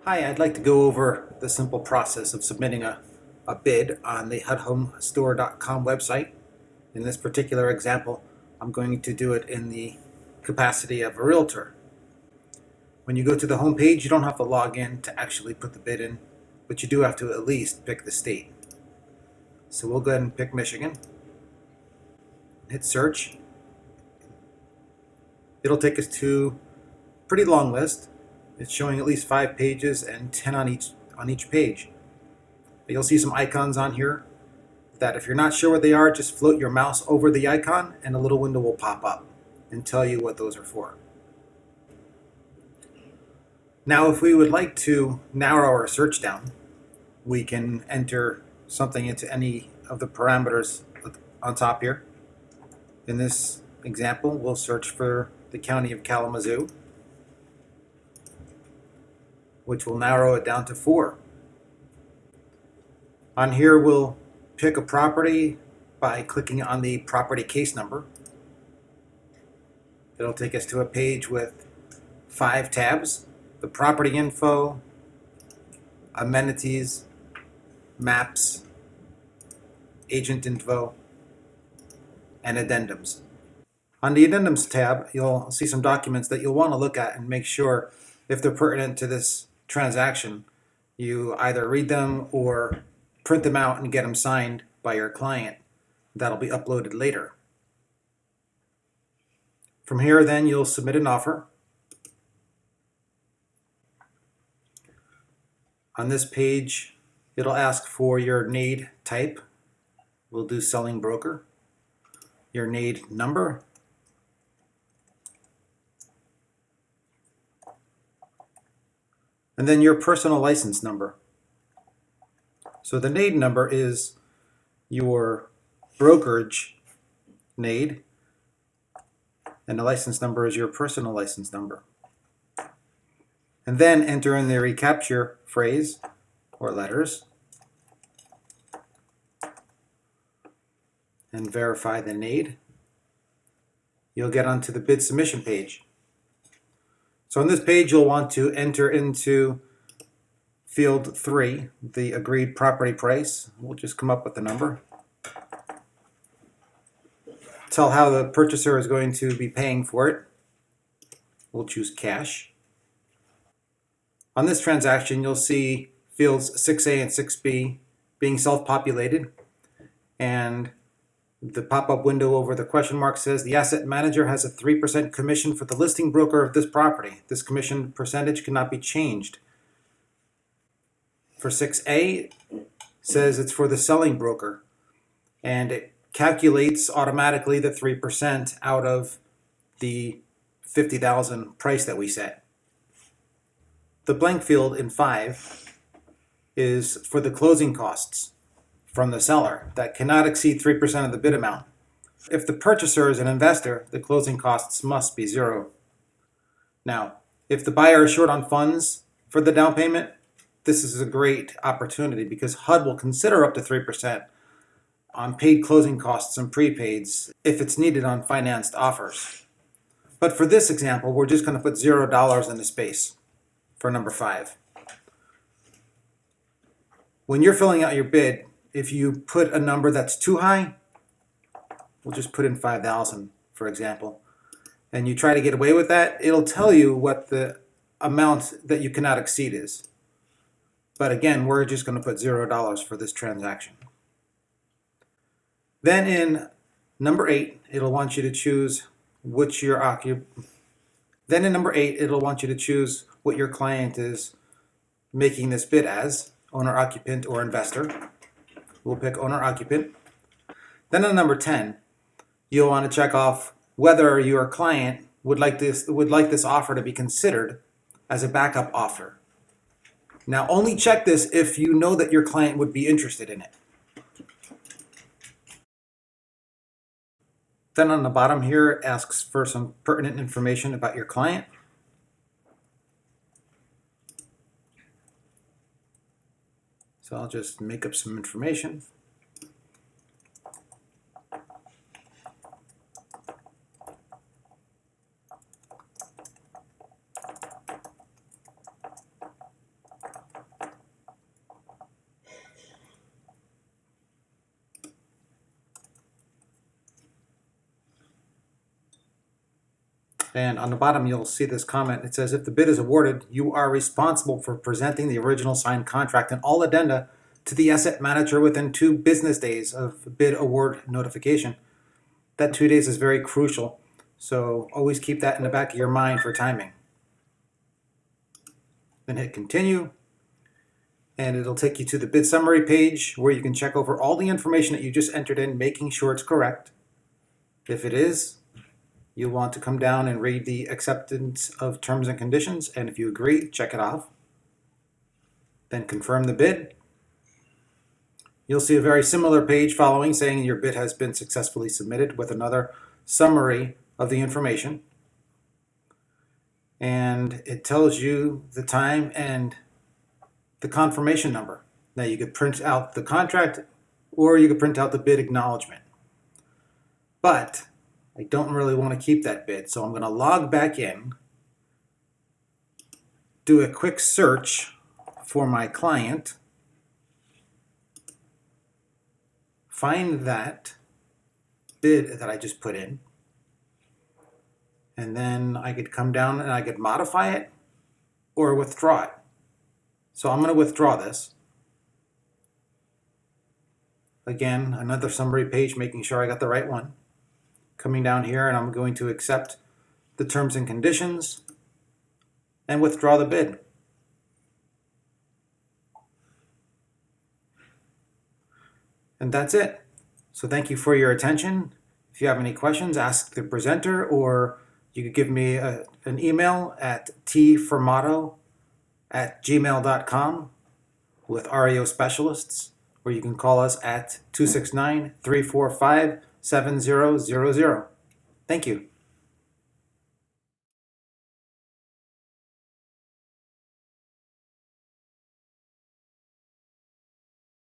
Hi, I'd like to go over the simple process of submitting a bid on the hudhomestore.com website. In this particular example, I'm going to do it in the capacity of a realtor. When you go to the home page, you don't have to log in to actually put the bid in, but you do have to at least pick the state. So we'll go ahead and pick Michigan. Hit search. It'll take us to a pretty long list. It's showing at least 5 pages and 10 on each page. You'll see some icons on here that if you're not sure what they are, just float your mouse over the icon and a little window will pop up and tell you what those are for. Now, if we would like to narrow our search down, we can enter something into any of the parameters on top here. In this example, we'll search for the county of Kalamazoo, which will narrow it down to 4. On here, we'll pick a property by clicking on the property case number. It'll take us to a page with 5 tabs: the property info, amenities, maps, agent info, and addendums. On the addendums tab, you'll see some documents that you'll want to look at and make sure if they're pertinent to this transaction, you either read them or print them out and get them signed by your client. That'll be uploaded later. From here, then, you'll submit an offer. On this page, it'll ask for your NAID type. We'll do selling broker. Your NAID number. And then your personal license number. So the NAID number is your brokerage NAID, and the license number is your personal license number. And then enter in the reCAPTCHA phrase or letters and verify the NAID. You'll get onto the bid submission page. So on this page, you'll want to enter into field 3, the agreed property price. We'll just come up with the number. Tell how the purchaser is going to be paying for it. We'll choose cash. On this transaction, you'll see fields 6A and 6B being self-populated, and the pop-up window over the question mark says the asset manager has a 3% commission for the listing broker of this property. This commission percentage cannot be changed. For 6A, says it's for the selling broker, and it calculates automatically the 3% out of the $50,000 price that we set. The blank field in 5 is for the closing costs from the seller that cannot exceed 3% of the bid amount. If the purchaser is an investor, the closing costs must be 0. Now, if the buyer is short on funds for the down payment, this is a great opportunity because HUD will consider up to 3% on paid closing costs and prepaids if it's needed on financed offers. But for this example, we're just going to put $0 in the space for number 5. When you're filling out your bid, if you put a number that's too high, we'll just put in 5,000, for example, and you try to get away with that, it'll tell you what the amount that you cannot exceed is. But again, we're just going to put $0 for this transaction. Then in number 8, it'll want you to choose what your client is making this bid as, owner, occupant, or investor. We'll pick owner, occupant. Then on number 10, you'll want to check off whether your client would like this offer to be considered as a backup offer. Now, only check this if you know that your client would be interested in it. Then on the bottom here, it asks for some pertinent information about your client. So I'll just make up some information. And on the bottom, you'll see this comment. It says, if the bid is awarded, you are responsible for presenting the original signed contract and all addenda to the asset manager within 2 business days of bid award notification. That 2 days is very crucial, so always keep that in the back of your mind for timing. Then hit continue, and it'll take you to the bid summary page where you can check over all the information that you just entered in, making sure it's correct. If it is, you'll want to come down and read the acceptance of terms and conditions, and if you agree, check it off. Then confirm the bid. You'll see a very similar page following saying your bid has been successfully submitted with another summary of the information. And it tells you the time and the confirmation number. Now you could print out the contract or you could print out the bid acknowledgement. But I don't really want to keep that bid, so I'm going to log back in, do a quick search for my client, find that bid that I just put in, and then I could come down and I could modify it or withdraw it. So I'm going to withdraw this. Again, another summary page, making sure I got the right one. Coming down here, and I'm going to accept the terms and conditions and withdraw the bid. And that's it. So thank you for your attention. If you have any questions, ask the presenter, or you could give me an email at tformato@gmail.com with REO specialists, or you can call us at 269-345-7000. Thank you.